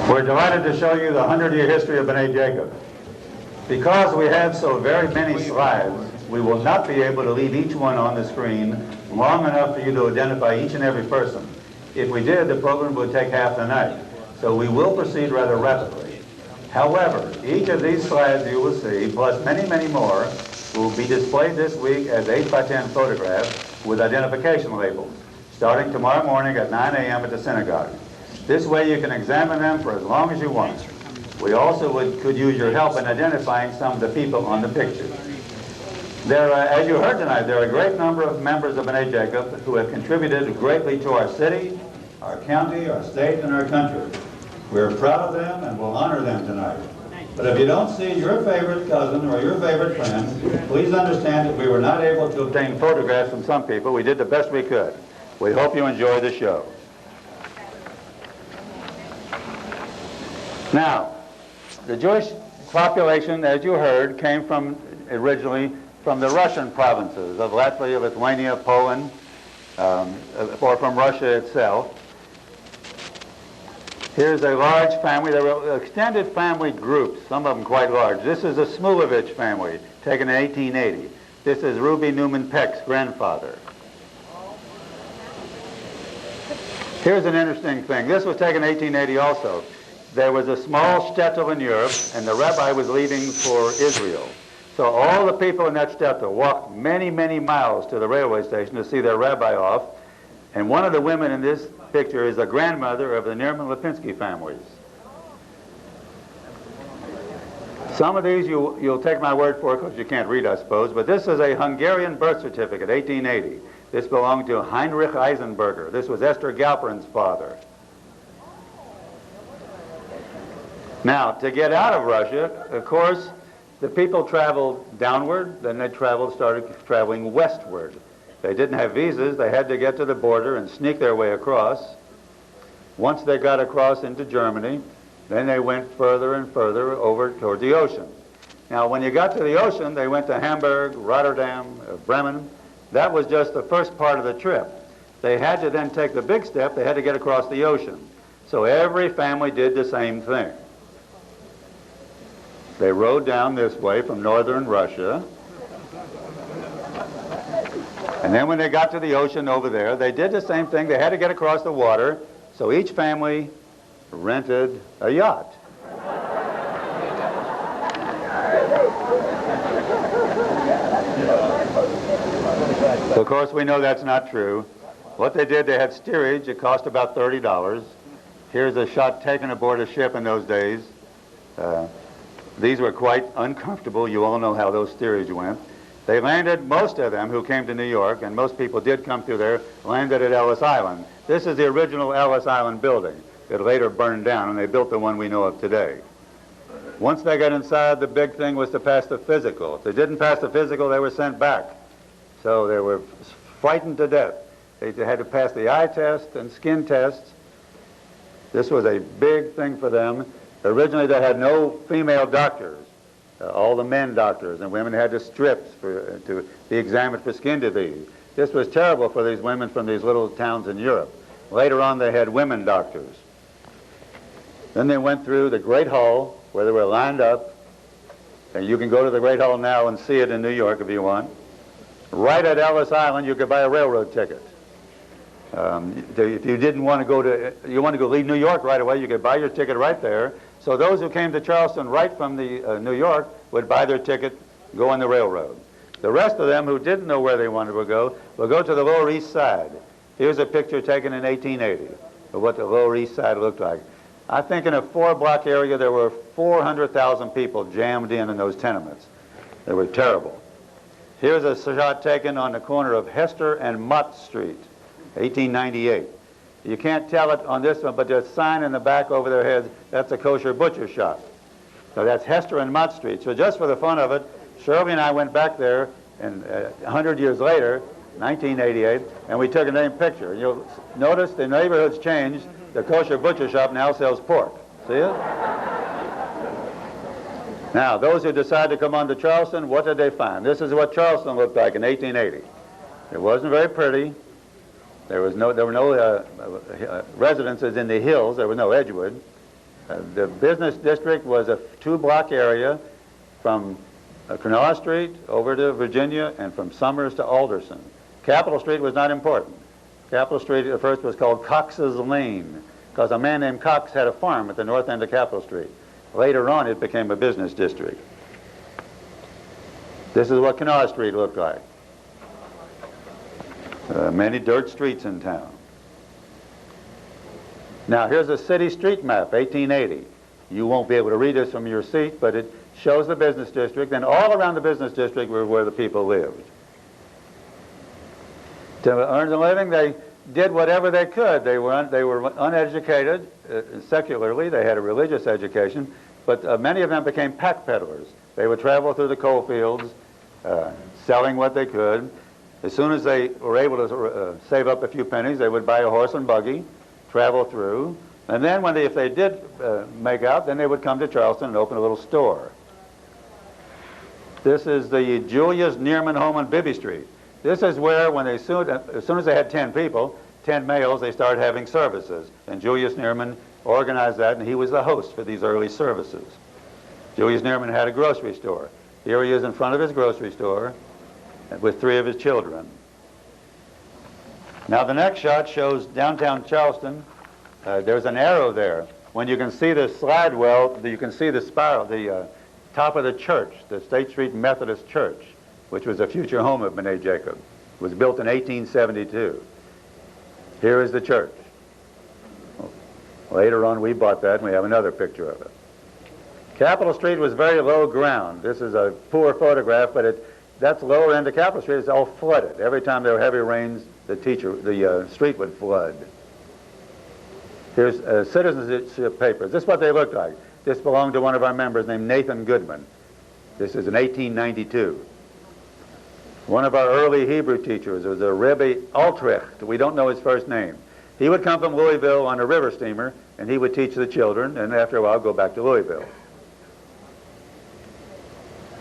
We're delighted to show you the 100-year history of B'nai Jacob. Because we have so very many slides, we will not be able to leave each one on the screen long enough for you to identify each and every person. If we did, the program would take half the night. So we will proceed rather rapidly. However, each of these slides you will see, plus many, many more, will be displayed this week as 8x10 photographs with identification labels, starting tomorrow morning at 9 a.m. at the synagogue. This way you can examine them for as long as you want. We also could use your help in identifying some of the people on the pictures. As you heard tonight, there are a great number of members of B'nai Jacob who have contributed greatly to our city, our county, our state, and our country. We're proud of them and will honor them tonight. But if you don't see your favorite cousin or your favorite friend, please understand that we were not able to obtain photographs from some people. We did the best we could. We hope you enjoy the show. Now, the Jewish population, as you heard, came originally from the Russian provinces of Latvia, Lithuania, Poland, or from Russia itself. Here's a large family. There were extended family groups, some of them quite large. This is the Smulovich family, taken in 1880. This is Ruby Newman Peck's grandfather. Here's an interesting thing. This was taken in 1880 also. There was a small shtetl in Europe, and the rabbi was leaving for Israel. So all the people in that shtetl walked many, many miles to the railway station to see their rabbi off. And one of the women in this picture is the grandmother of the Nerman Lipinski families. Some of these you'll take my word for because you can't read, I suppose, but this is a Hungarian birth certificate, 1880. This belonged to Heinrich Eisenberger. This was Esther Galperin's father. Now, to get out of Russia, of course, the people traveled downward, then they started traveling westward. They didn't have visas. They had to get to the border and sneak their way across. Once they got across into Germany, then they went further and further over toward the ocean. Now, when you got to the ocean, they went to Hamburg, Rotterdam, Bremen. That was just the first part of the trip. They had to then take the big step. They had to get across the ocean. So every family did the same thing. They rode down this way from northern Russia. And then when they got to the ocean over there, they did the same thing. They had to get across the water, so each family rented a yacht. Of course, we know that's not true. What they did, they had steerage. It cost about $30. Here's a shot taken aboard a ship in those days. These were quite uncomfortable. You all know how those steerage went. They landed, most of them who came to New York, and most people did come through there, landed at Ellis Island. This is the original Ellis Island building. It later burned down, and they built the one we know of today. Once they got inside, the big thing was to pass the physical. If they didn't pass the physical, they were sent back. So they were frightened to death. They had to pass the eye test and skin tests. This was a big thing for them. Originally, they had no female doctors. All the men doctors, and women had to strip to be examined for skin disease. This was terrible for these women from these little towns in Europe. Later on, they had women doctors. Then they went through the Great Hall, where they were lined up. And you can go to the Great Hall now and see it in New York if you want. Right at Ellis Island, you could buy a railroad ticket. If you didn't want to leave New York right away, you could buy your ticket right there. So those who came to Charleston right from the New York would buy their ticket, go on the railroad. The rest of them who didn't know where they wanted to go will go to the Lower East Side. Here's a picture taken in 1880 of what the Lower East Side looked like. I think in a 4-block area there were 400,000 people jammed in those tenements. They were terrible. Here's a shot taken on the corner of Hester and Mott Street, 1898. You can't tell it on this one, but there's a sign in the back over their heads, that's a kosher butcher shop. So that's Hester and Mott Street. So just for the fun of it, Shirley and I went back there, and 100 years later, 1988, and we took a name picture. You'll notice the neighborhood's changed. The kosher butcher shop now sells pork. See it? Now, those who decide to come on to Charleston, what did they find? This is what Charleston looked like in 1880. It wasn't very pretty. There were no residences in the hills. There was no Edgewood. The business district was a 2-block area from Kanawha Street over to Virginia and from Summers to Alderson. Capitol Street was not important. Capitol Street at first was called Cox's Lane because a man named Cox had a farm at the north end of Capitol Street. Later on, it became a business district. This is what Kanawha Street looked like. Many dirt streets in town. Now, here's a city street map, 1880. You won't be able to read this from your seat, but it shows the business district, and all around the business district were where the people lived. To earn a living, they did whatever they could. They were uneducated secularly. They had a religious education, but many of them became pack peddlers. They would travel through the coal fields, selling what they could. As soon as they were able to save up a few pennies, they would buy a horse and buggy, travel through, and then if they did make out, then they would come to Charleston and open a little store. This is the Julius Neerman home on Bibby Street. This is where, as soon as they had 10 people, 10 males, they started having services. And Julius Neerman organized that, and he was the host for these early services. Julius Neerman had a grocery store. Here he is in front of his grocery store with 3 of his children. Now the next shot shows downtown Charleston. There's an arrow there. When you can see the slide well, you can see the spiral, the top of the church, the State Street Methodist Church, which was a future home of B'nai Jacob. It was built in 1872. Here is the church. Later on we bought that, and we have another picture of it. Capitol Street was very low ground. This is a poor photograph, but that's lower end of Capitol Street. It's all flooded. Every time there were heavy rains, the street would flood. Here's citizenship papers. This is what they looked like. This belonged to one of our members named Nathan Goodman. This is in 1892. One of our early Hebrew teachers was a Rebbe Altrecht. We don't know his first name. He would come from Louisville on a river steamer, and he would teach the children, and after a while go back to Louisville.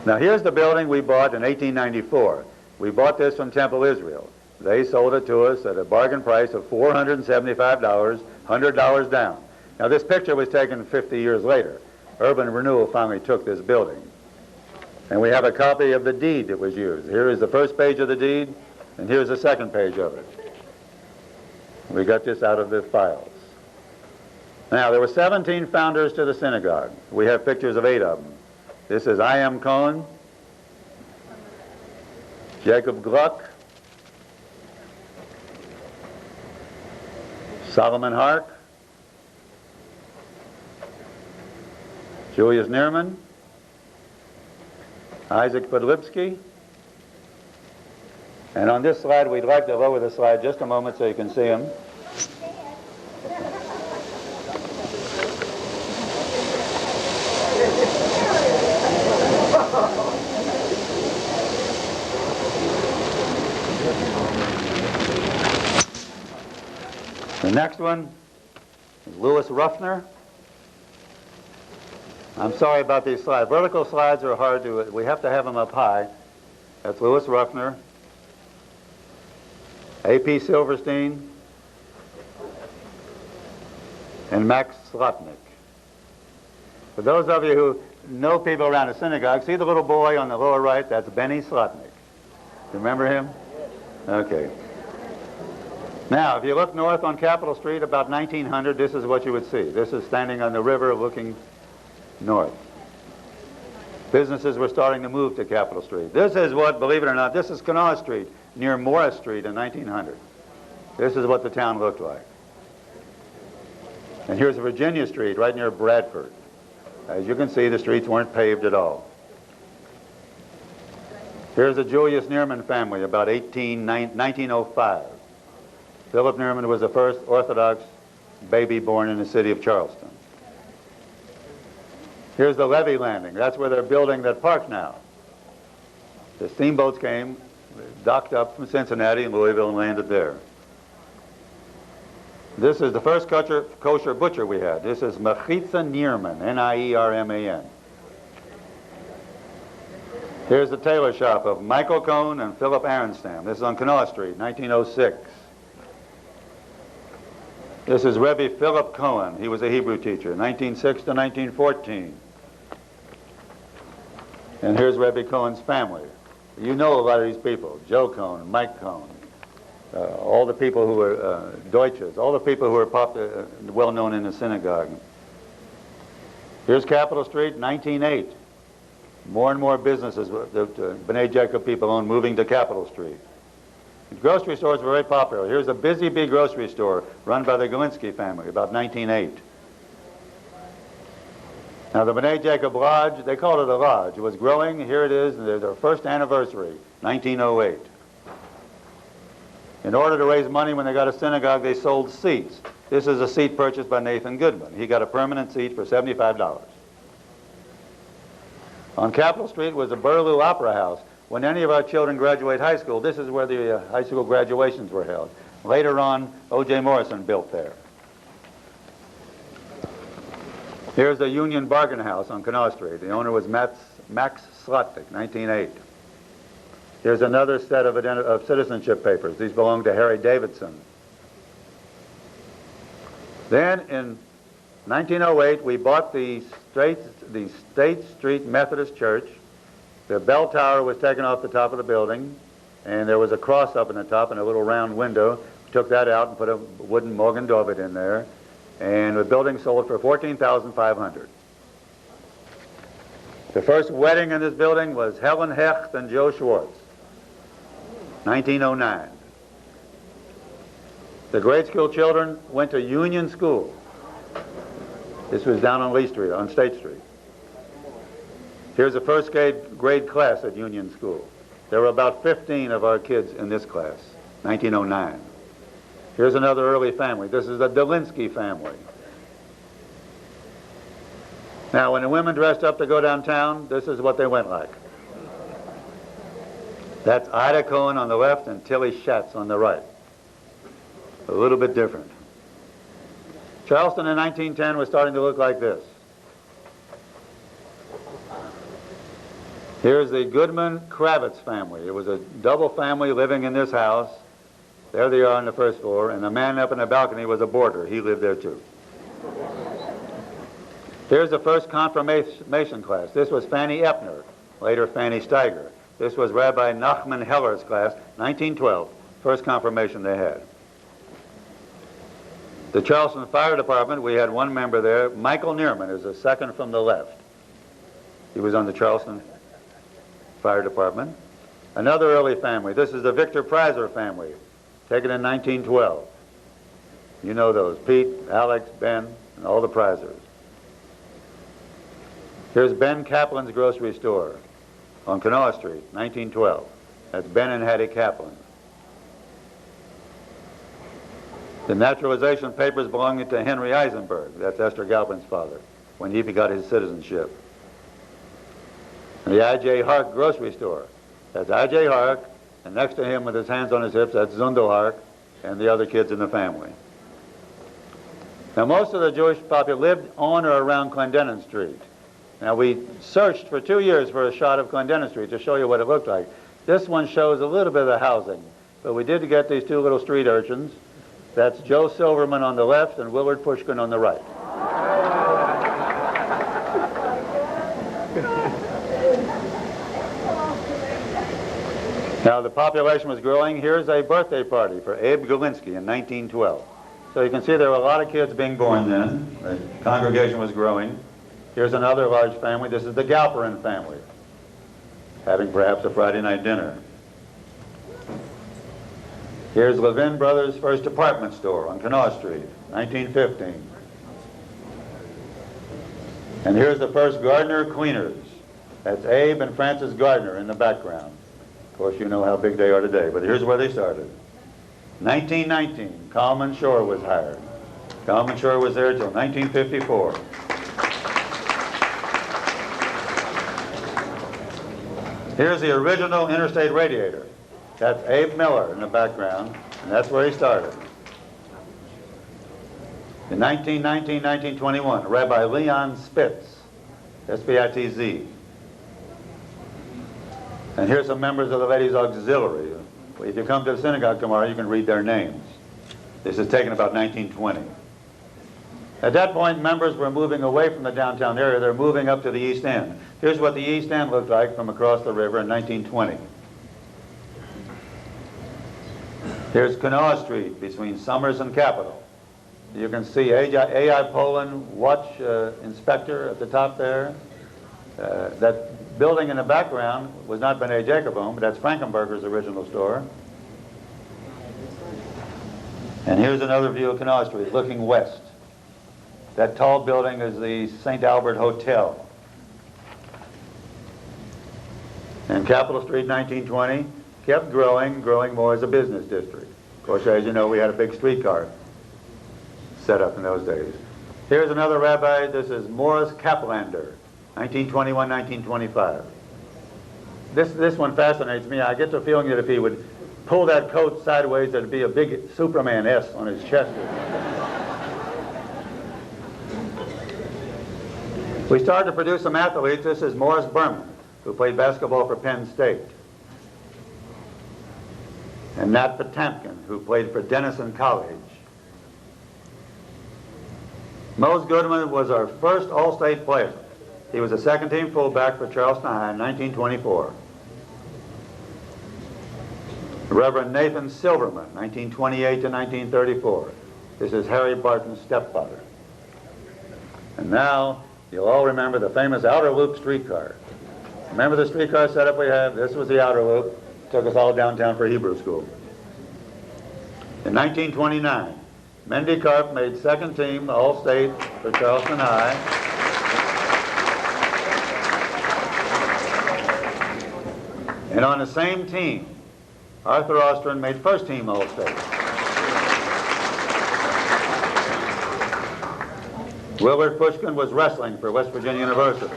Now here's the building we bought in 1894. We bought this from Temple Israel. They sold it to us at a bargain price of $475, $100 down. Now this picture was taken 50 years later. Urban Renewal finally took this building. And we have a copy of the deed that was used. Here is the first page of the deed, and here's the second page of it. We got this out of the files. Now, there were 17 founders to the synagogue. We have pictures of 8 of them. This is I.M. Cohen, Jacob Gluck, Solomon Hark, Julius Neerman, Isaac Podlipsky, and on this slide, we'd like to lower the slide just a moment so you can see him. The next one is Louis Ruffner. I'm sorry about these slides. Vertical slides are hard to, we have to have them up high. That's Louis Ruffner, A.P. Silverstein, and Max Slotnick. For those of you who know people around the synagogue, see the little boy on the lower right? That's Benny Slotnick. Remember him? Okay. Now, if you look north on Capitol Street about 1900, this is what you would see. This is standing on the river looking north. Businesses were starting to move to Capitol Street. This is what, believe it or not, this is Kanawha Street near Morris Street in 1900. This is what the town looked like. And here's Virginia Street right near Bradford. As you can see, the streets weren't paved at all. Here's the Julius Neerman family about 1905. Philip Neerman was the first Orthodox baby born in the city of Charleston. Here's the levee landing. That's where they're building that park now. The steamboats came, docked up from Cincinnati and Louisville and landed there. This is the first kosher butcher we had. This is Mechitza Neerman, N-I-E-R-M-A-N. Here's the tailor shop of Michael Cohn and Philip Aronstam. This is on Kanawha Street, 1906. This is Rebbe Philip Cohen. He was a Hebrew teacher, 1906 to 1914. And here's Rebbe Cohen's family. You know a lot of these people, Joe Cohen, Mike Cohen, all the people who were Deutsches, all the people who were well known in the synagogue. Here's Capitol Street, 1908. More and more businesses the B'nai Jacob people owned moving to Capitol Street. The grocery stores were very popular. Here's a Busy Bee grocery store run by the Galinsky family, about 1908. Now the B'nai Jacob Lodge, they called it a lodge. It was growing. Here it is, their first anniversary, 1908. In order to raise money when they got a synagogue, they sold seats. This is a seat purchased by Nathan Goodman. He got a permanent seat for $75. On Capitol Street was the Burlew Opera House. When any of our children graduate high school, this is where the high school graduations were held. Later on, O.J. Morrison built there. Here's the Union Bargain House on Canal Street. The owner was Max Slotnick, 1908. Here's another set of citizenship papers. These belong to Harry Davidson. Then in 1908, we bought the State Street Methodist Church. The bell tower was taken off the top of the building, and there was a cross up in the top and a little round window. We took that out and put a wooden Morgan David in there, and the building sold for $14,500. The first wedding in this building was Helen Hecht and Joe Schwartz, 1909. The grade school children went to Union School. This was down on Lee Street, on State Street. Here's the first grade class at Union School. There were about 15 of our kids in this class, 1909. Here's another early family. This is the Delinsky family. Now, when the women dressed up to go downtown, this is what they went like. That's Ida Cohen on the left and Tilly Schatz on the right. A little bit different. Charleston in 1910 was starting to look like this. Here's the Goodman Kravitz family. It was a double family living in this house. There they are on the first floor, and the man up in the balcony was a boarder. He lived there too. Here's the first confirmation class. This was Fanny Epner, later Fanny Steiger. This was Rabbi Nachman Heller's class, 1912, first confirmation they had. The Charleston Fire Department, we had one member there, Michael Neerman, who's the second from the left. He was on the Charleston Fire Department. Another early family. This is the Victor Prizer family, taken in 1912. You know those, Pete, Alex, Ben, and all the Prizers. Here's Ben Kaplan's grocery store on Kanawha Street, 1912. That's Ben and Hattie Kaplan. The naturalization papers belonging to Henry Eisenberg, that's Esther Galpin's father, when he got his citizenship. And the I.J. Hark grocery store, that's I.J. Hark, and next to him with his hands on his hips, that's Zundel Hark and the other kids in the family. Now most of the Jewish population lived on or around Clendenin Street. Now we searched for 2 years for a shot of Clendenin Street to show you what it looked like. This one shows a little bit of the housing, but we did get these two little street urchins. That's Joe Silverman on the left and Willard Pushkin on the right. Now the population was growing. Here's a birthday party for Abe Galinsky in 1912. So you can see there were a lot of kids being born then. The congregation was growing. Here's another large family. This is the Galperin family, having perhaps a Friday night dinner. Here's Levin Brothers' first department store on Kanawha Street, 1915. And here's the first Gardner Cleaners. That's Abe and Francis Gardner in the background. Of course, you know how big they are today, but here's where they started. 1919, Coleman Shore was hired. Coleman Shore was there until 1954. Here's the original interstate radiator. That's Abe Miller in the background, and that's where he started. In 1919, 1921, Rabbi Leon Spitz, S-P-I-T-Z. And here's some members of the Ladies' Auxiliary. If you come to the synagogue tomorrow, you can read their names. This is taken about 1920. At that point, members were moving away from the downtown area. They're moving up to the East End. Here's what the East End looked like from across the river in 1920. Here's Kanawha Street between Summers and Capitol. You can see A.I. Poland, watch inspector at the top there. That building in the background was not B'nai Jacob owned, but that's Frankenberger's original store. And here's another view of Kanawha Street, looking west. That tall building is the St. Albert Hotel. And Capitol Street, 1920, kept growing more as a business district. Of course, as you know, we had a big streetcar set up in those days. Here's another rabbi. This is Morris Kaplander, 1921, 1925. This one fascinates me. I get the feeling that if he would pull that coat sideways, there'd be a big Superman S on his chest. We started to produce some athletes. This is Morris Berman, who played basketball for Penn State. And Nat Potemkin, who played for Denison College. Mose Goodman was our first All-State player. He was a second-team fullback for Charleston High in 1924. Reverend Nathan Silverman, 1928 to 1934. This is Harry Barton's stepfather. And now, you'll all remember the famous outer loop streetcar. Remember the streetcar setup we had? This was the outer loop. Took us all downtown for Hebrew school. In 1929, Mendy Karp made second team All-State for Charleston High. And on the same team, Arthur Ostron made first team All-State. Wilbert Pushkin was wrestling for West Virginia University.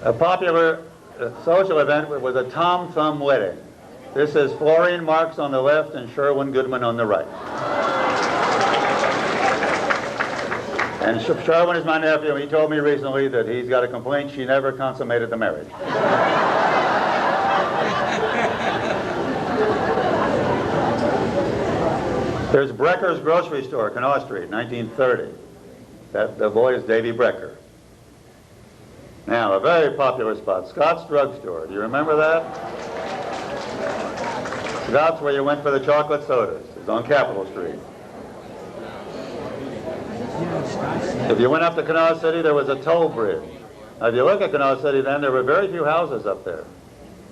A popular social event was a Tom Thumb wedding. This is Florine Marks on the left and Sherwin Goodman on the right. And Sherwin is my nephew. He told me recently that he's got a complaint she never consummated the marriage. There's Brecker's Grocery Store, Kanawha Street, 1930. The boy is Davy Brecker. Now, a very popular spot, Scott's Drugstore. Do you remember that? Scott's, where you went for the chocolate sodas. It's on Capitol Street. If you went up to Kanawha City, there was a toll bridge. Now, if you look at Kanawha City then, there were very few houses up there.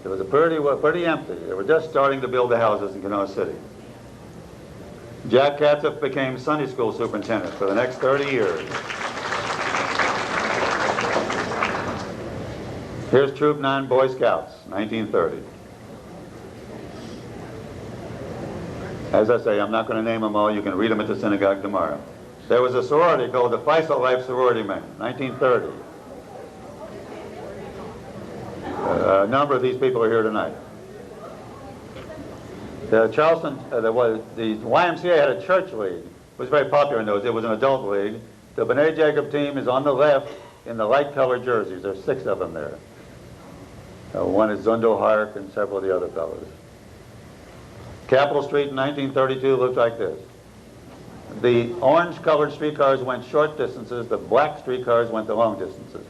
It was pretty empty. They were just starting to build the houses in Kanawha City. Jack Katzeff became Sunday school superintendent for the next 30 years. Here's Troop 9 Boy Scouts, 1930. As I say, I'm not going to name them all. You can read them at the synagogue tomorrow. There was a sorority called the Faisal Life Sorority Men, 1930. A number of these people are here tonight. The YMCA had a church league. It was very popular in those. It was an adult league. The B'nai Jacob team is on the left in the light-colored jerseys. There's 6 of them there. One is Zundel Hark and several of the other fellows. Capitol Street in 1932 looked like this. The orange-colored streetcars went short distances. The black streetcars went the long distances.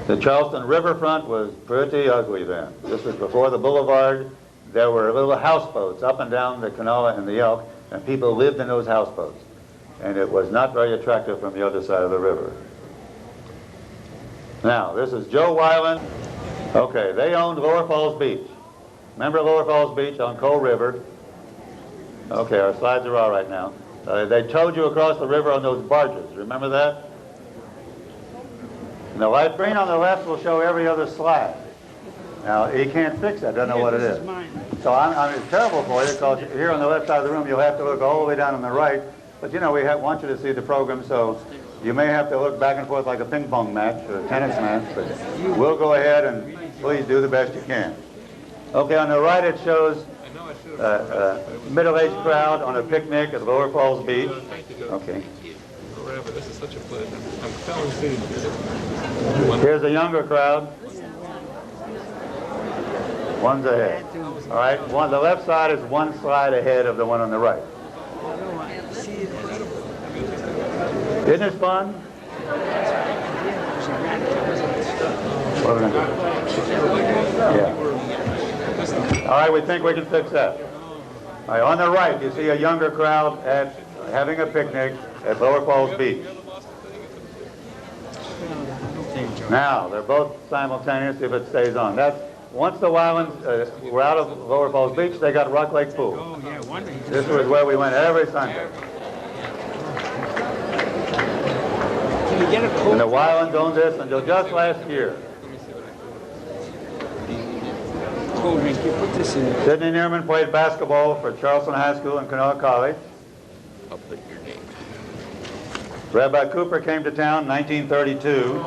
The Charleston riverfront was pretty ugly then. This was before the boulevard. There were little houseboats up and down the Kanawha and the Elk, and people lived in those houseboats. And it was not very attractive from the other side of the river. Now, this is Joe Weiland. Okay, they owned Lower Falls Beach. Remember Lower Falls Beach on Coal River? Okay, our slides are all right now. They towed you across the river on those barges. Remember that? And the light green on the left will show every other slide. Now, you can't fix that. Don't know what it is. So it's terrible for you because here on the left side of the room, you'll have to look all the way down on the right. But, you know, we want you to see the program, so you may have to look back and forth like a ping pong match or a tennis match, but we'll go ahead and please do the best you can. Okay, on the right it shows a middle-aged crowd on a picnic at Lower Falls Beach. Okay. This is such a pleasure. I'm telling you. Here's a younger crowd. One's ahead. All right, the left side is one slide ahead of the one on the right. Isn't it fun? What are we going to do? Yeah. All right, we think we can fix that. All right, on the right, you see a younger crowd having a picnic at Lower Falls Beach. Now, they're both simultaneous if it stays on. Once the Wildlands were out of Lower Falls Beach, they got Rock Lake Pool. This was where we went every Sunday. And the Wildlands owned this until just last year. Sidney Neerman played basketball for Charleston High School and Kanawha College. I'll put your name. Rabbi Cooper came to town in 1932.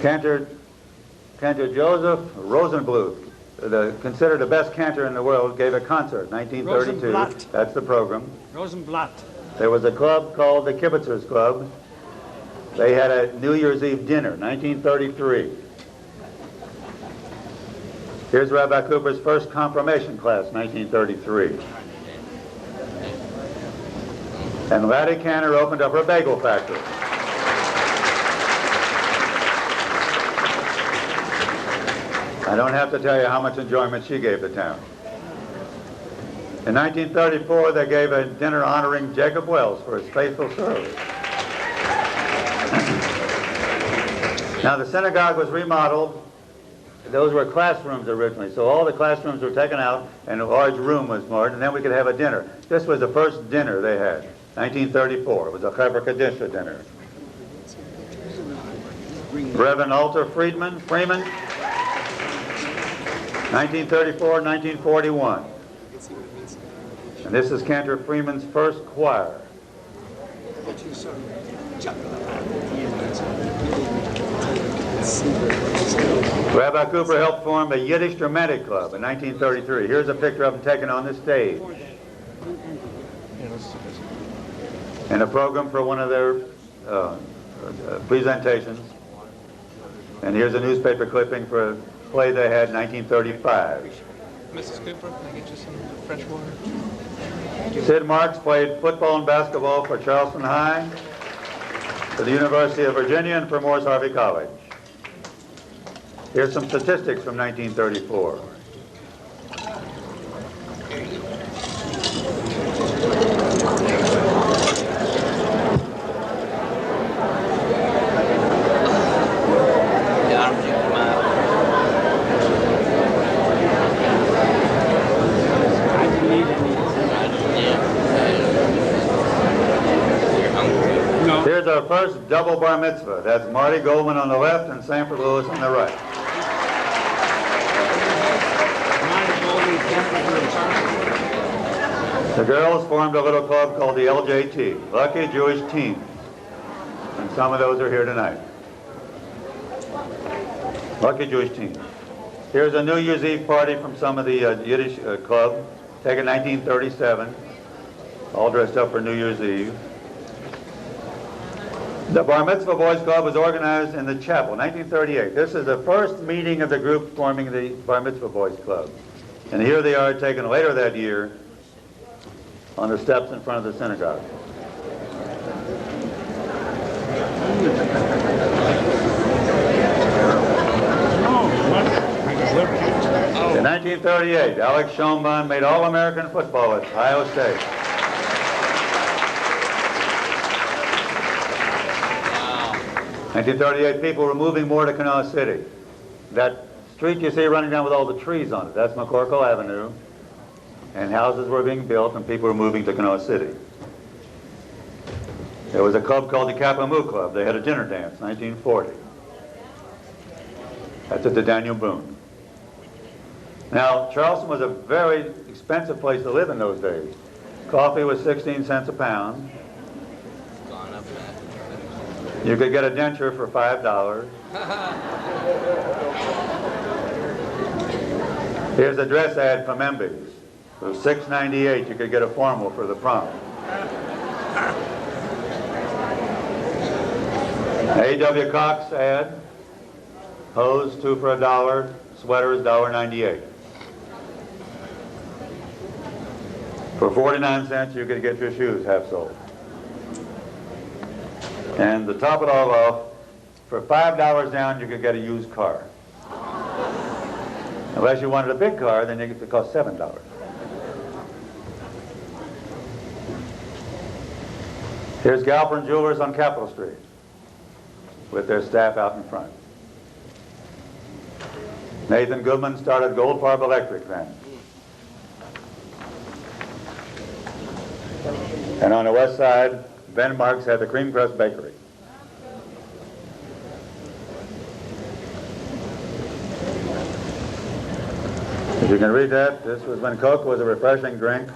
Cantor Joseph Rosenbluth, considered the best cantor in the world, gave a concert in 1932. Rosenblatt. That's the program. Rosenblatt. There was a club called the Kibitzers Club. They had a New Year's Eve dinner, 1933. Here's Rabbi Cooper's first confirmation class, 1933. And Laddie Cantor opened up her bagel factory. I don't have to tell you how much enjoyment she gave the town. In 1934, they gave a dinner honoring Jacob Wells for his faithful service. Now, the synagogue was remodeled. Those were classrooms originally, so all the classrooms were taken out and a large room was moored, and then we could have a dinner. This was the first dinner they had, 1934. It was a Chevra Kadisha dinner. Reverend Alter Freeman, 1934-1941. And this is Cantor Freeman's first choir. Rabbi Cooper helped form the Yiddish Dramatic Club in 1933. Here's a picture of him taken on the stage. And a program for one of their presentations. And here's a newspaper clipping for a play they had in 1935. Mrs. Cooper, can I get you some fresh water? Sid Marks played football and basketball for Charleston High, for the University of Virginia, and for Morris Harvey College. Here's some statistics from 1934. Here's our first double bar mitzvah. That's Marty Goldman on the left and Sanford Lewis on the right. The girls formed a little club called the LJT, Lucky Jewish Team. And some of those are here tonight. Lucky Jewish Team. Here's a New Year's Eve party from some of the Yiddish club, taken 1937, all dressed up for New Year's Eve. The Bar Mitzvah Boys Club was organized in the chapel, 1938. This is the first meeting of the group forming the Bar Mitzvah Boys Club. And here they are taken later that year on the steps in front of the synagogue. In 1938, Alex Schoenbaum made All-American football at Ohio State. 1938, people were moving more to Kanawha City. That street you see running down with all the trees on it, that's McCorkle Avenue. And houses were being built and people were moving to Kanawha City. There was a club called the Kappa Mu Club. They had a dinner dance, 1940. That's at the Daniel Boone. Now, Charleston was a very expensive place to live in those days. Coffee was 16 cents a pound. You could get a denture for $5. Here's a dress ad from Embies. For $6.98, you could get a formal for the prom. A.W. Cox ad, hose 2 for $1, sweaters $1.98. For 49 cents, you could get your shoes half soled. And to top it all off, for $5 down, you could get a used car. Unless you wanted a big car, then it could cost $7. Here's Galpin Jewelers on Capitol Street with their staff out in front. Nathan Goodman started Goldfarb Electric then. And on the west side, Ben Marks had the Cream Crust Bakery. If you can read that, this was when Coke was a refreshing drink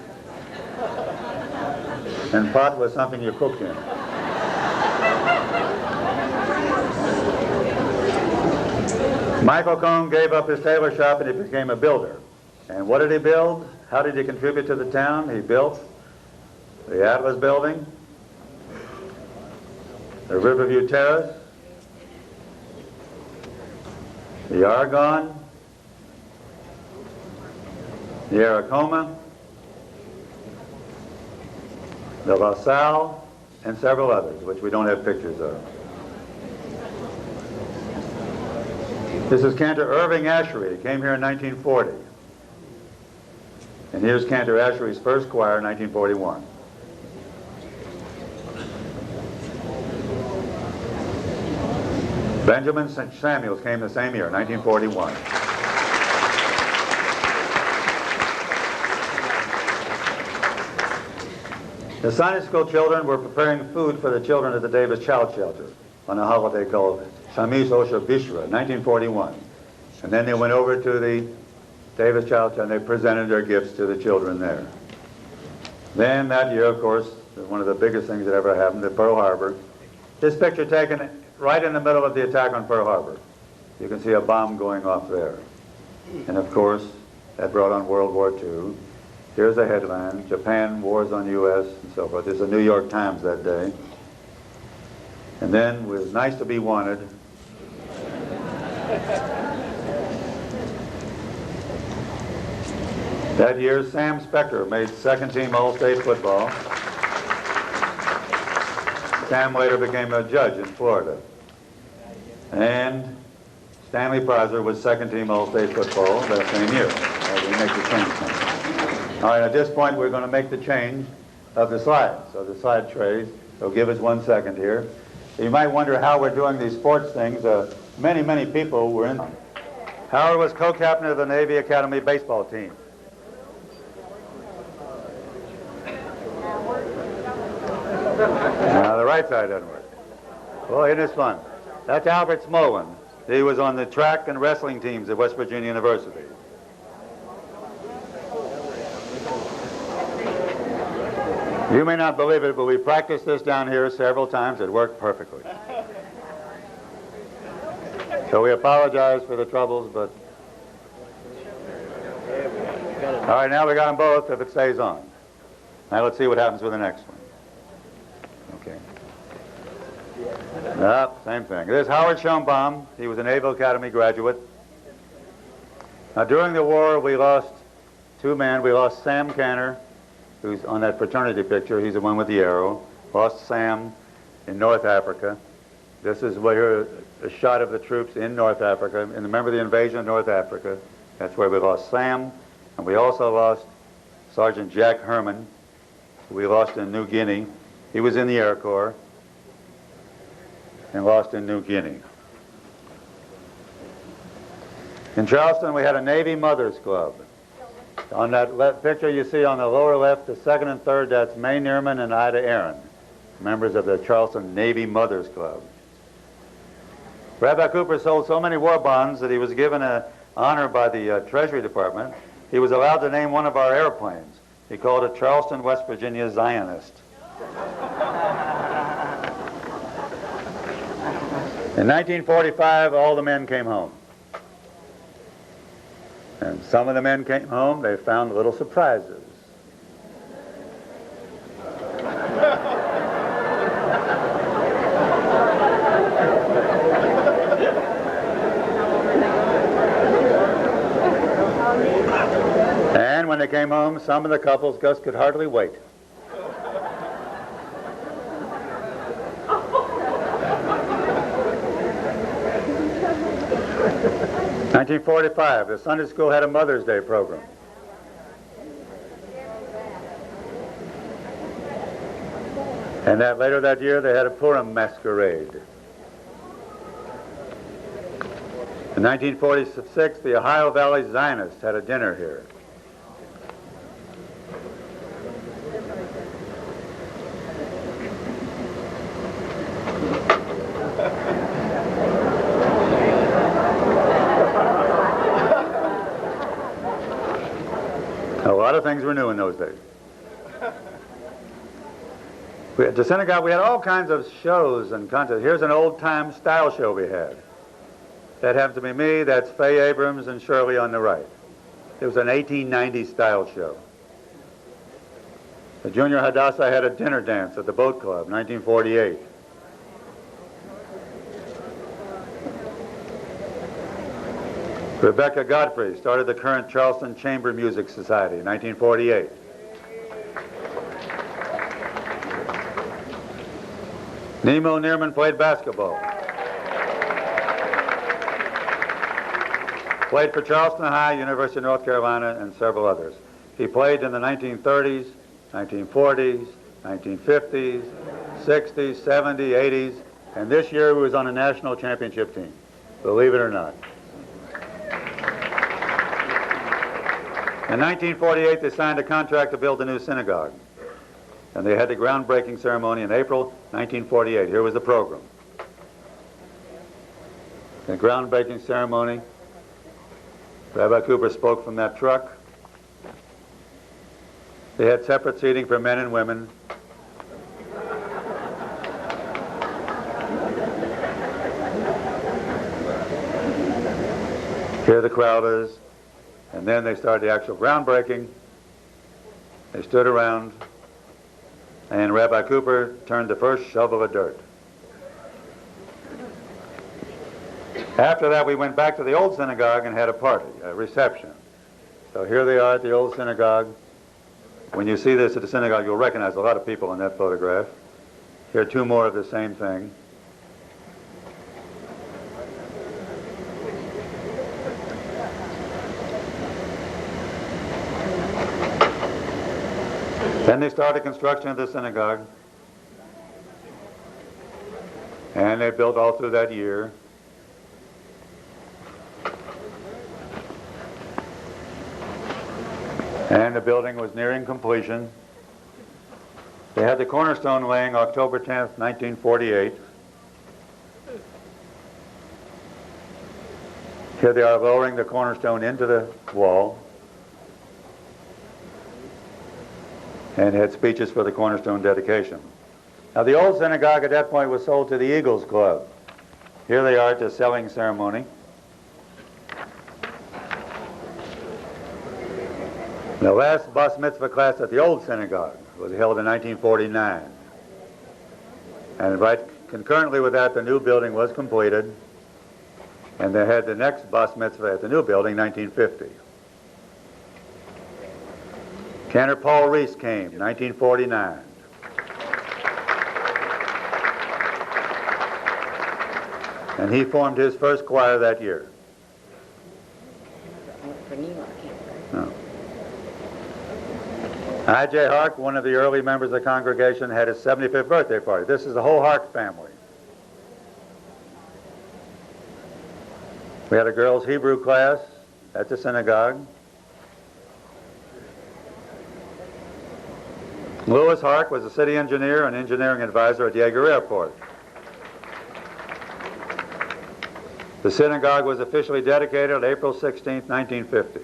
and pot was something you cooked in. Michael Cohn gave up his tailor shop and he became a builder. And what did he build? How did he contribute to the town? He built the Atlas Building, the Riverview Terrace, the Argonne, the Aracoma, the La Salle, and several others, which we don't have pictures of. This is Cantor Irving Ashery. He came here in 1940. And here's Cantor Ashery's first choir, 1941. Benjamin Samuels came the same year, 1941. The Sunday school children were preparing food for the children at the Davis Child Shelter on a holiday called Shamis Osha Bishra, 1941. And then they went over to the Davis Child Shelter and they presented their gifts to the children there. Then that year, of course, one of the biggest things that ever happened at Pearl Harbor. This picture taken right in the middle of the attack on Pearl Harbor. You can see a bomb going off there. And of course, that brought on World War II. Here's a headline, Japan wars on U.S. and so forth. This is the New York Times that day. And then it was nice to be wanted. That year, Sam Spector made second team All-State football. Sam later became a judge in Florida. And Stanley Prizer was second team All-State football that same year. We make the change now. All right, at this point, we're going to make the change of the slides. So the slide trays, so give us 1 second here. You might wonder how we're doing these sports things. Many people were in. Howard was co-captain of the Navy Academy baseball team. Now the right side doesn't work. Well, isn't this fun? That's Albert Smolin. He was on the track and wrestling teams at West Virginia University. You may not believe it, but we practiced this down here several times. It worked perfectly. So we apologize for the troubles, but... All right, now we got them both if it stays on. Now let's see what happens with the next one. Okay. Same thing. There's Howard Schoenbaum. He was a Naval Academy graduate. Now during the war, we lost 2 men. We lost Sam Cantor, who's on that fraternity picture. He's the one with the arrow. Lost Sam in North Africa. This is where a shot of the troops in North Africa. And remember the invasion of North Africa? That's where we lost Sam. And we also lost Sergeant Jack Herman, who we lost in New Guinea. He was in the Air Corps and lost in New Guinea. In Charleston, we had a Navy Mothers Club. On that picture you see on the lower left, the second and third, that's May Neerman and Ida Aaron, members of the Charleston Navy Mothers Club. Rabbi Cooper sold so many war bonds that he was given an honor by the Treasury Department. He was allowed to name one of our airplanes. He called it Charleston, West Virginia Zionist. In 1945, all the men came home. And some of the men came home, they found little surprises. they came home, some of the couples just could hardly wait. 1945, the Sunday school had a Mother's Day program. And that later that year, they had a Purim masquerade. In 1946, the Ohio Valley Zionists had a dinner here. A lot of things were new in those days. At the synagogue, we had all kinds of shows and contests. Here's an old-time style show we had. That happens to be me. That's Faye Abrams and Shirley on the right. It was an 1890 style show. The Junior Hadassah had a dinner dance at the Boat Club, 1948. Rebecca Godfrey started the current Charleston Chamber Music Society, 1948. Nemo Neerman played basketball. Played for Charleston High, University of North Carolina, and several others. He played in the 1930s, 1940s, 1950s, 60s, 70s, 80s, and this year he was on a national championship team, believe it or not. In 1948, they signed a contract to build a new synagogue. And they had the groundbreaking ceremony in April 1948. Here was the program. The groundbreaking ceremony. Rabbi Cooper spoke from that truck. They had separate seating for men and women. Here the crowd is. And then they started the actual groundbreaking. They stood around, and Rabbi Cooper turned the first shovel of dirt. After that, we went back to the old synagogue and had a party, a reception. So here they are at the old synagogue. When you see this at the synagogue, you'll recognize a lot of people in that photograph. Here are two more of the same thing. Then they started construction of the synagogue, and they built all through that year. And the building was nearing completion. They had the cornerstone laying October 10th, 1948. Here they are lowering the cornerstone into the wall. And had speeches for the cornerstone dedication. Now the old synagogue at that point was sold to the Eagles Club. Here they are at the selling ceremony. The last bas mitzvah class at the old synagogue was held in 1949. And right concurrently with that, the new building was completed. And they had the next bas mitzvah at the new building, 1950. Cantor Paul Reese came, 1949. And he formed his first choir that year. No. I.J. Hark, one of the early members of the congregation, had his 75th birthday party. This is the whole Hark family. We had a girls' Hebrew class at the synagogue. Lewis Hark was a city engineer and engineering advisor at Yeager Airport. The synagogue was officially dedicated April 16, 1950.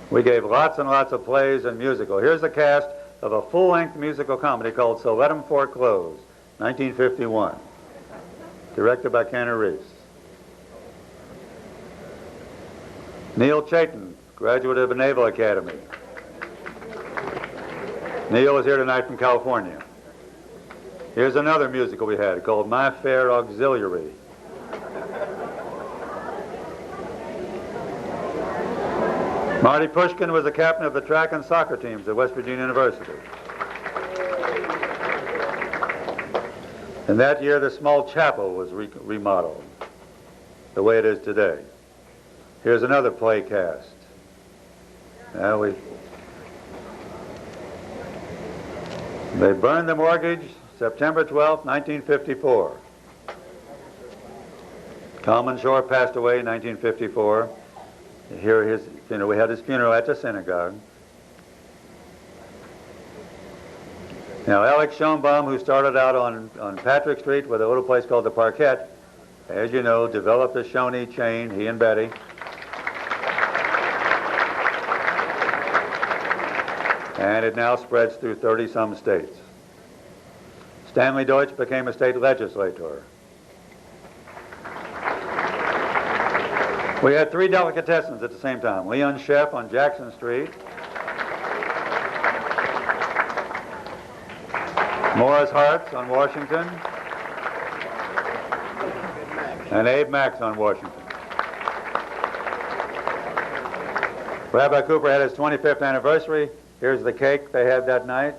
We gave lots and lots of plays and musical. Here's the cast of a full-length musical comedy called So Let 'Em Foreclose, 1951, directed by Cantor Reese. Neil Chaitin, graduate of the Naval Academy. Neil is here tonight from California. Here's another musical we had called My Fair Auxiliary. Marty Pushkin was the captain of the track and soccer teams at West Virginia University. And that year, the small chapel was remodeled the way it is today. Here's another play cast. Now they burned the mortgage September 12, 1954. Coleman Shore passed away in 1954. Here his funeral. We had his funeral at the synagogue. Now, Alex Schoenbaum, who started out on Patrick Street with a little place called the Parquet, as you know, developed the Shoney chain, he and Betty. And it now spreads through 30-some states. Stanley Deutsch became a state legislator. We had 3 delicatessens at the same time. Leon Chef on Jackson Street. Morris Hart's on Washington. And Abe Max on Washington. Rabbi Cooper had his 25th anniversary. Here's the cake they had that night.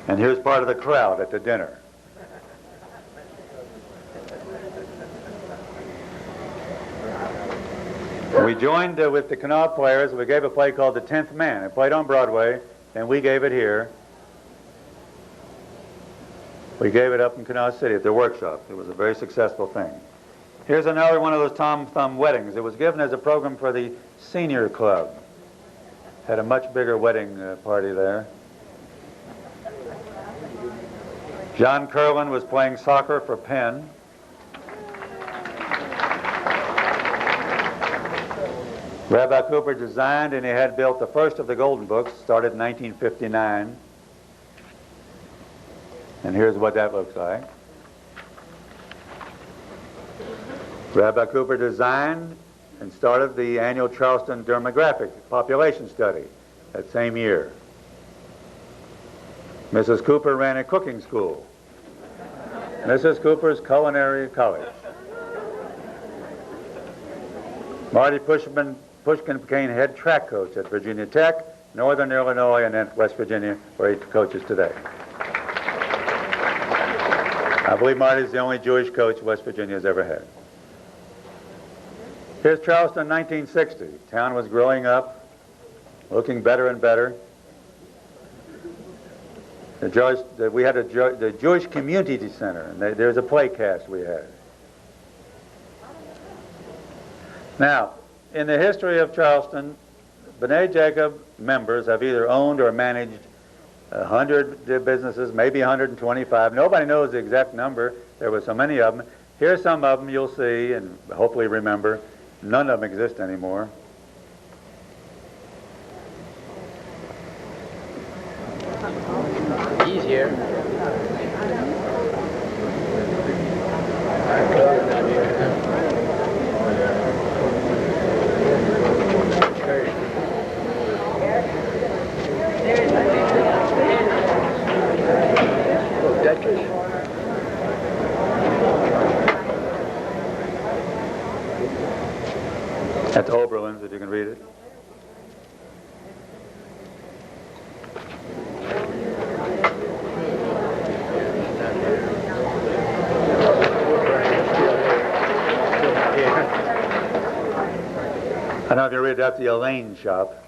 And here's part of the crowd at the dinner. We joined with the Kanawha Players. We gave a play called The 10th Man. It played on Broadway, and we gave it here. We gave it up in Kanawha City at their workshop. It was a very successful thing. Here's another one of those Tom Thumb weddings. It was given as a program for the senior club. Had a much bigger wedding party there. John Kerwin was playing soccer for Penn. Rabbi Cooper designed and he had built the first of the Golden Books, started in 1959. And here's what that looks like. Rabbi Cooper designed and started the annual Charleston Demographic Population Study that same year. Mrs. Cooper ran a cooking school. Mrs. Cooper's Culinary College. Marty Pushkin became head track coach at Virginia Tech, Northern Illinois, and then West Virginia, where he coaches today. I believe Marty's the only Jewish coach West Virginia has ever had. Here's Charleston, 1960. Town was growing up, looking better and better. We had the Jewish Community Center, and there's a play cast we had. Now, in the history of Charleston, B'nai Jacob members have either owned or managed 100 businesses, maybe 125. Nobody knows the exact number. There were so many of them. Here's some of them you'll see and hopefully remember. None of them exist anymore. He's here. That's Oberlin's, if you can read it. I don't know if you read it, that's the Elaine shop.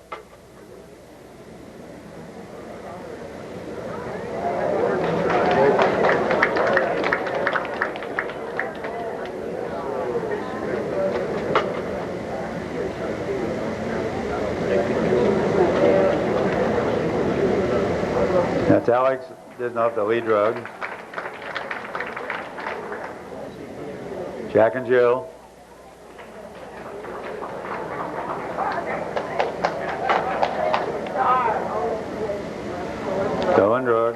That's Alex Disnoff, the lead drug. Jack and Jill. Doe and drug.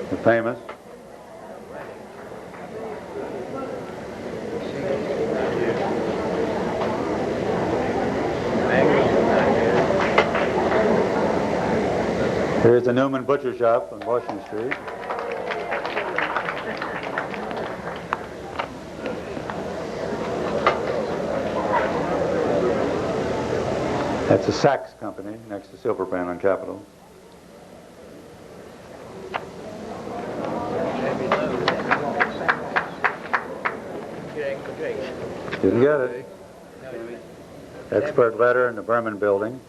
The famous. Here's the Newman Butcher Shop on Washington Street. That's the Saks Company next to Silverbrand on Capitol. Didn't get it. Expert letter in the Berman Building.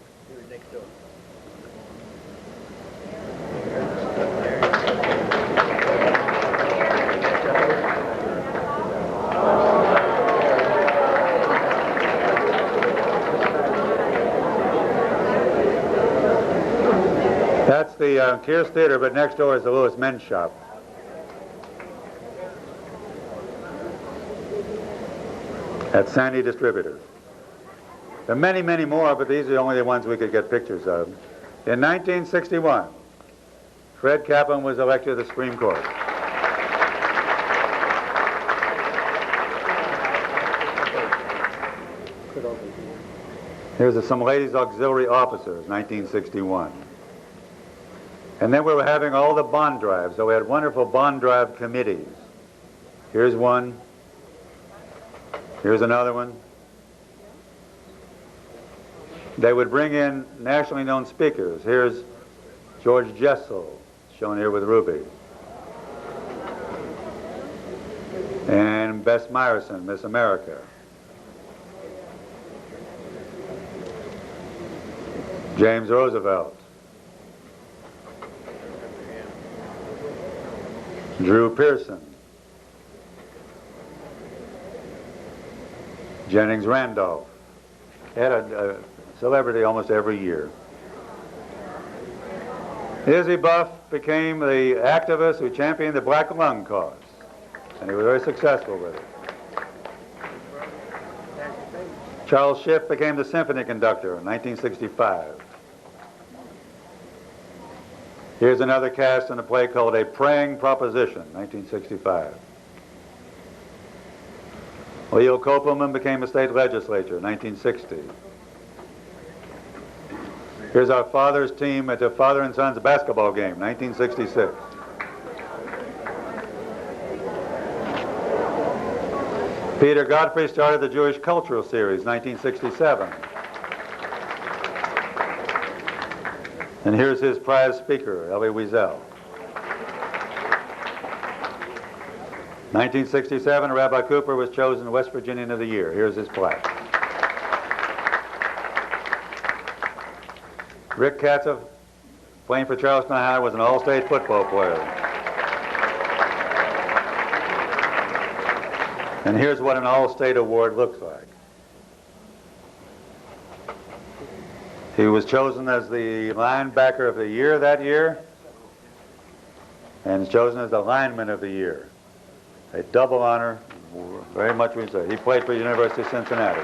That's the Kears Theater, but next door is the Lewis Men's Shop. At Sandy Distributors. There are many, many more, but these are only the ones we could get pictures of. In 1961, Fred Kaplan was elected to the Supreme Court. Here's some ladies auxiliary officers, 1961. And then we were having all the bond drives, so we had wonderful bond drive committees. Here's one. Here's another one. They would bring in nationally known speakers. Here's George Jessel, shown here with Ruby. And Bess Myerson, Miss America. James Roosevelt. Drew Pearson. Jennings Randolph. Had a celebrity almost every year. Izzy Buff became the activist who championed the black lung cause, and he was very successful with it. Charles Schiff became the symphony conductor in 1965. Here's another cast in a play called A Praying Proposition, 1965. Leo Kopelman became a state legislature, 1960. Here's our father's team at the Father and Sons basketball game, 1966. Peter Godfrey started the Jewish Cultural Series, 1967. And here's his prize speaker, Elie Wiesel. 1967, Rabbi Cooper was chosen West Virginian of the Year. Here's his plaque. Rick Katzoff, playing for Charleston High, was an all-state football player. And here's what an all-state award looks like. He was chosen as the linebacker of the year that year, and chosen as the lineman of the year. A double honor, very much reserved. He played for the University of Cincinnati.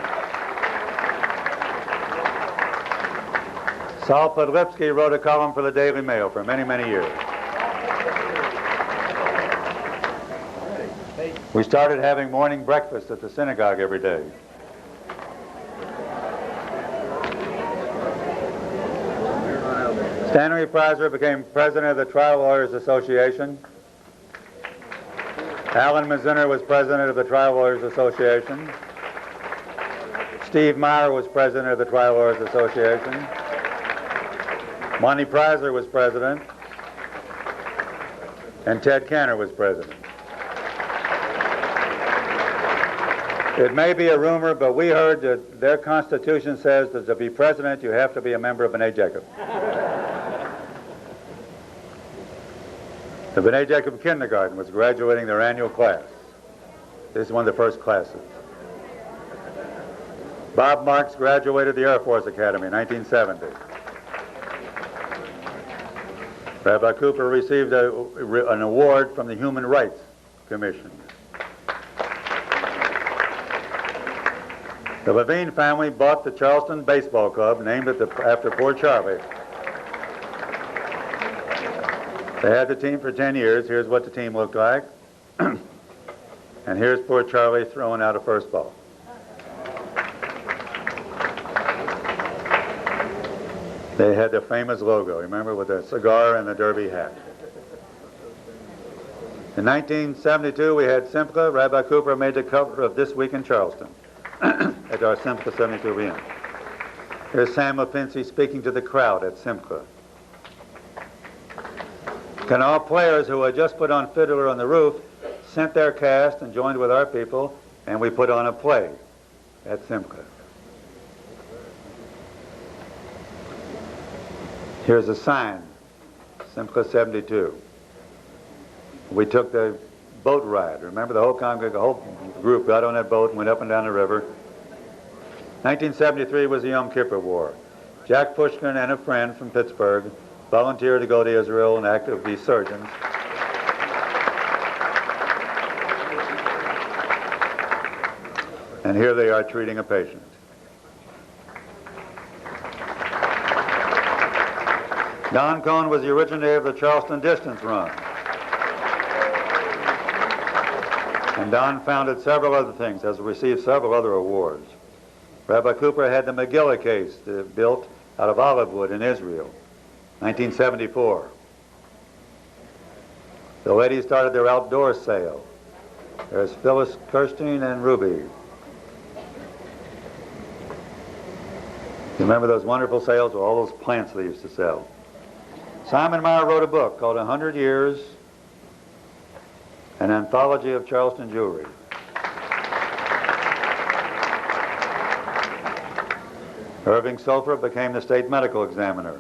Saul Podlipsky wrote a column for the Daily Mail for many, many years. We started having morning breakfast at the synagogue every day. Stanley Preiser became president of the Trial Lawyers Association. Alan Mazinner was president of the Trial Lawyers Association. Steve Meyer was president of the Trial Lawyers Association. Monty Preiser was president. And Ted Canner was president. It may be a rumor, but we heard that their constitution says that to be president, you have to be a member of B'nai Jacob. The B'nai Jacob Kindergarten was graduating their annual class. This is one of the first classes. Bob Marks graduated the Air Force Academy in 1970. Rabbi Cooper received an award from the Human Rights Commission. The Levine family bought the Charleston Baseball Club, named it after poor Charlie. They had the team for 10 years. Here's what the team looked like. And here's poor Charlie throwing out a first ball. They had the famous logo, remember, with the cigar and the derby hat. In 1972, we had Simcha. Rabbi Cooper made the cover of This Week in Charleston at our Simcha 72 reunion. Here's Sam Lipinski speaking to the crowd at Simcha. Can all players who had just put on Fiddler on the Roof sent their cast and joined with our people, and we put on a play at Simcha. Here's a sign, Simcha 72. We took the boat ride. Remember, the whole group got on that boat and went up and down the river. 1973 was the Yom Kippur War. Jack Pushkin and a friend from Pittsburgh volunteered to go to Israel and act as the surgeons. And here they are treating a patient. Don Cohn was the originator of the Charleston distance run. And Don founded several other things, has received several other awards. Rabbi Cooper had the Megillah case built out of olive wood in Israel, 1974. The ladies started their outdoor sale. There's Phyllis Kirstein and Ruby. You remember those wonderful sales with all those plants they used to sell? Simon Meyer wrote a book called 100 Years, an anthology of Charleston jewelry. Irving Sofer became the state medical examiner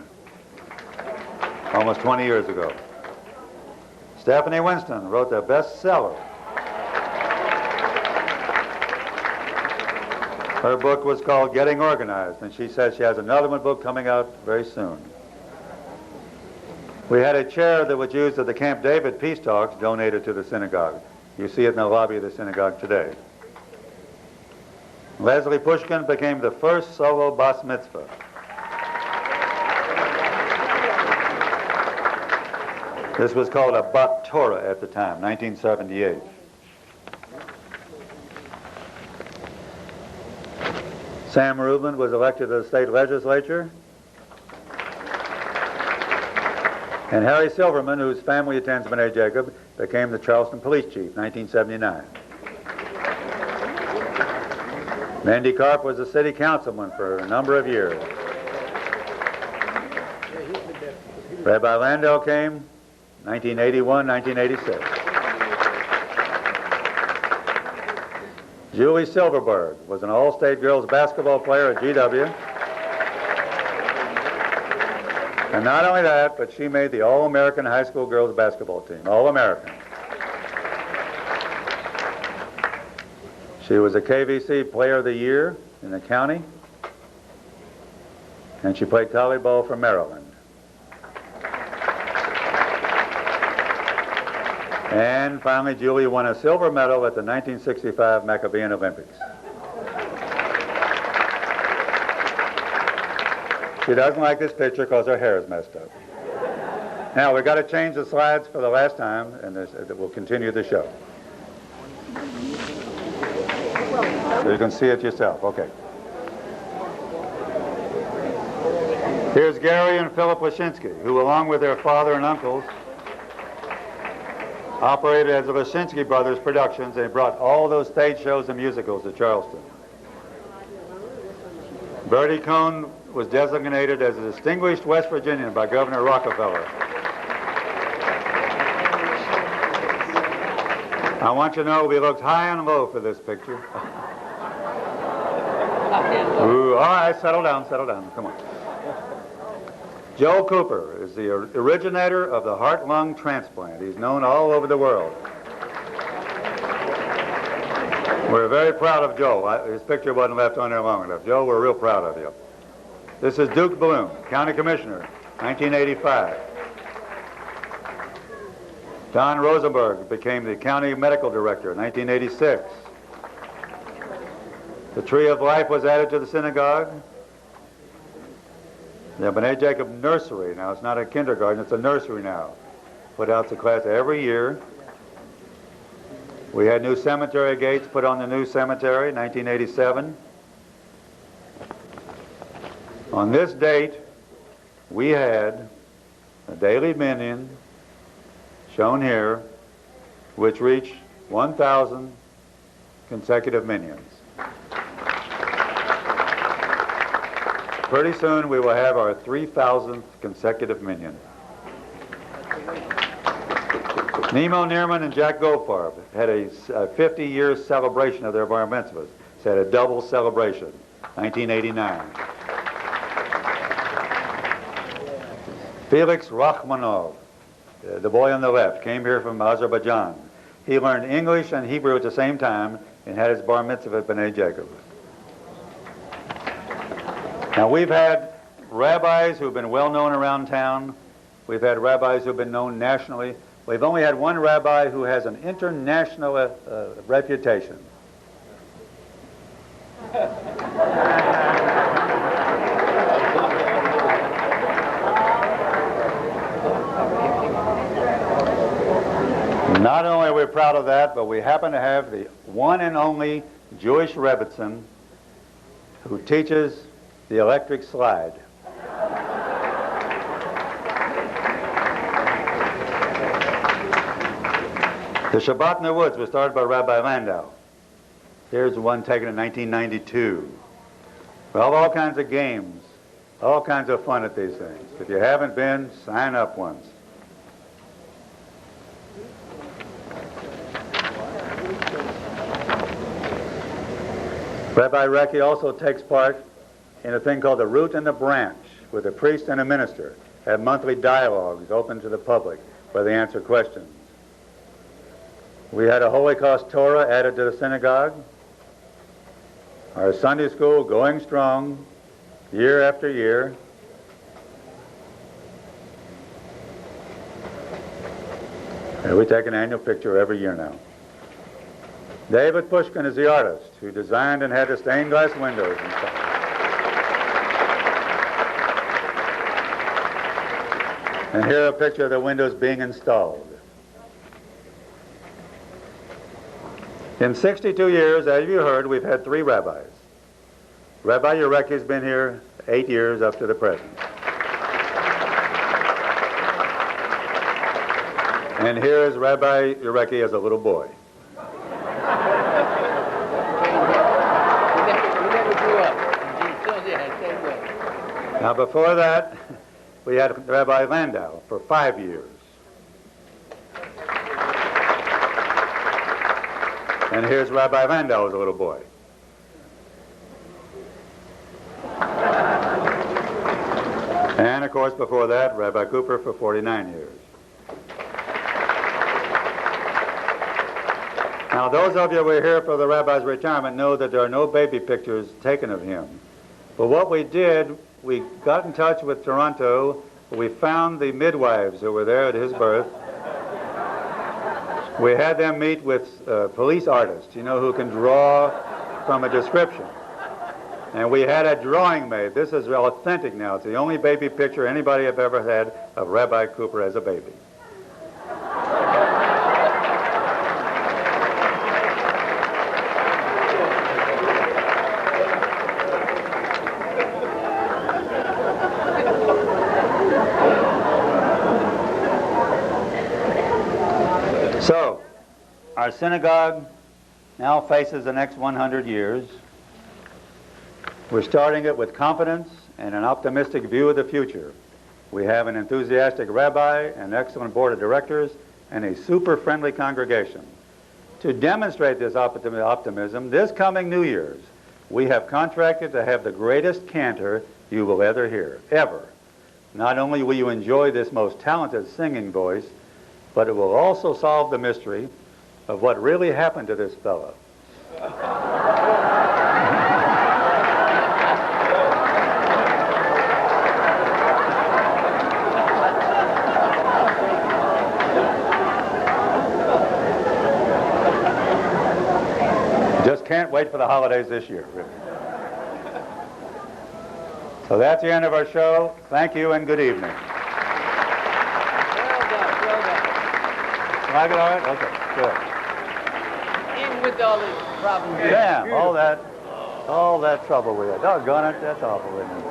almost 20 years ago. Stephanie Winston wrote the bestseller. Her book was called Getting Organized, and she says she has another book coming out very soon. We had a chair that was used at the Camp David peace talks donated to the synagogue. You see it in the lobby of the synagogue today. Leslie Pushkin became the first solo bas mitzvah. This was called a bat Torah at the time, 1978. Sam Rubin was elected to the state legislature. And Harry Silverman, whose family attends B'nai Jacob, became the Charleston police chief, 1979. Mandy Karp was a city councilman for a number of years. Rabbi Landau came 1981, 1986. Julie Silverberg was an all-state girls basketball player at GW. And not only that, but she made the All-American High School girls basketball team, All-American. She was a KVC Player of the Year in the county, and she played college ball for Maryland. And finally, Julie won a silver medal at the 1965 Maccabean Olympics. She doesn't like this picture because her hair is messed up. Now, we've got to change the slides for the last time, and we'll continue the show. So you can see it yourself. Okay. Here's Gary and Philip Lashinsky, who, along with their father and uncles, operated as the Lashinsky Brothers Productions. They brought all those stage shows and musicals to Charleston. Bertie Cohn was designated as a distinguished West Virginian by Governor Rockefeller. I want you to know we looked high and low for this picture. Ooh, all right, settle down, come on. Joe Cooper is the originator of the heart-lung transplant. He's known all over the world. We're very proud of Joe. His picture wasn't left on there long enough. Joe, we're real proud of you. This is Duke Bloom, County Commissioner, 1985. Don Rosenberg became the County Medical Director, 1986. The Tree of Life was added to the synagogue. The B'nai Jacob Nursery, now it's not a kindergarten, it's a nursery now. Put out to class every year. We had new cemetery gates put on the new cemetery, 1987. On this date, we had a daily minion, shown here, which reached 1,000 consecutive minions. Pretty soon we will have our 3,000th consecutive minyan. Nemo Neerman and Jack Goldfarb had a 50-year celebration of their bar mitzvahs. It's had a double celebration, 1989. Felix Rachmanov, the boy on the left, came here from Azerbaijan. He learned English and Hebrew at the same time and had his bar mitzvah at B'nai Jacob. Now, we've had rabbis who've been well known around town. We've had rabbis who've been known nationally. We've only had one rabbi who has an international reputation. Not only are we proud of that, but we happen to have the one and only Jewish Rebbitzin who teaches the electric slide. The Shabbat in the Woods was started by Rabbi Landau. Here's one taken in 1992. We have all kinds of games, all kinds of fun at these things. If you haven't been, sign up once. Rabbi Recchi also takes part in a thing called the Root and the Branch, with a priest and a minister have monthly dialogues open to the public where they answer questions. We had a Holocaust Torah added to the synagogue. Our Sunday school going strong year after year. And we take an annual picture every year now. David Pushkin is the artist who designed and had the stained glass windows and stuff. And here a picture of the windows being installed. In 62 years, as you heard, we've had 3 rabbis. Rabbi Yarecki's been here 8 years up to the present. And here is Rabbi Yarecki as a little boy. Now, before that, we had Rabbi Landau for 5 years. And here's Rabbi Landau as a little boy. And, of course, before that, Rabbi Cooper for 49 years. Now, those of you who were here for the rabbi's retirement know that there are no baby pictures taken of him. But what we did, we got in touch with Toronto. We found the midwives who were there at his birth. We had them meet with police artists, you know, who can draw from a description. And we had a drawing made. This is authentic now. It's the only baby picture anybody have ever had of Rabbi Cooper as a baby. So, our synagogue now faces the next 100 years. We're starting it with confidence and an optimistic view of the future. We have an enthusiastic rabbi, an excellent board of directors, and a super friendly congregation. To demonstrate this optimism, this coming New Year's, we have contracted to have the greatest cantor you will ever hear, ever. Not only will you enjoy this most talented singing voice, but it will also solve the mystery of what really happened to this fellow. Just can't wait for the holidays this year, really. So that's the end of our show. Thank you and good evening. I got all right? Okay, good. Even with all these problems. Damn, all that trouble we had. Doggone it, that's awful, isn't it?